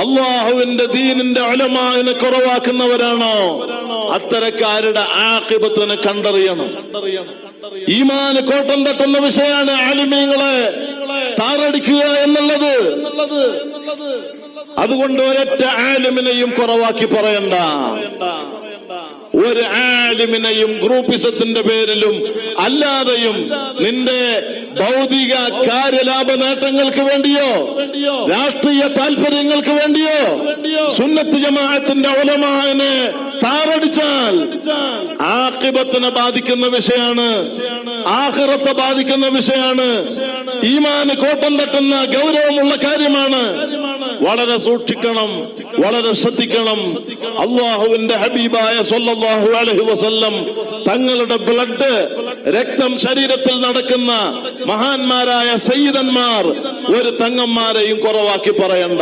അള്ളാഹുവിന്റെ ദീനിന്റെ ഉലമാനെ കുറവാക്കുന്നവരാണോ, അത്തരക്കാരുടെ ആഖിബത്തിനെ കണ്ടറിയണം. ഈമാന് കോട്ടം തട്ടുന്ന വിഷയമാണ് ആലിമീങ്ങളെ താറടിക്കുക എന്നുള്ളത്. അതുകൊണ്ട് ഒരൊറ്റ ആലിമിനെയും കുറവാക്കി പറയണ്ട. ഒരു ആലിമിനെയും ഗ്രൂപ്പിസത്തിന്റെ പേരിലും അല്ലാതെയും നിന്റെ ഭൗതിക കാര്യലാഭ നേട്ടങ്ങൾക്ക് വേണ്ടിയോ രാഷ്ട്രീയ താല്പര്യങ്ങൾക്ക് വേണ്ടിയോ സുന്നത്ത് ജമാഅത്തിന്റെ ഉലമാനെ താറടിച്ചാൽ ആഖിബത്തിനെ ബാധിക്കുന്ന വിഷയമാണ്, ആഖിറത്തെ ബാധിക്കുന്ന വിഷയമാണ്, ഈമാന് കോട്ടം തട്ടുന്ന ഗൗരവമുള്ള കാര്യമാണ്. വളരെ സൂക്ഷിക്കണം, വളരെ ശ്രദ്ധിക്കണം. അള്ളാഹുവിന്റെ ഹബീബായ സ്വല്ലല്ലാഹു അലൈഹി വസല്ലം തങ്ങളുടെ ബ്ലഡ് രക്തം ശരീരത്തിൽ നടക്കുന്ന മഹാന്മാരായ സയ്യിദന്മാർ ഒരു തങ്ങന്മാരെയും കുറവാക്കി പറയണ്ട.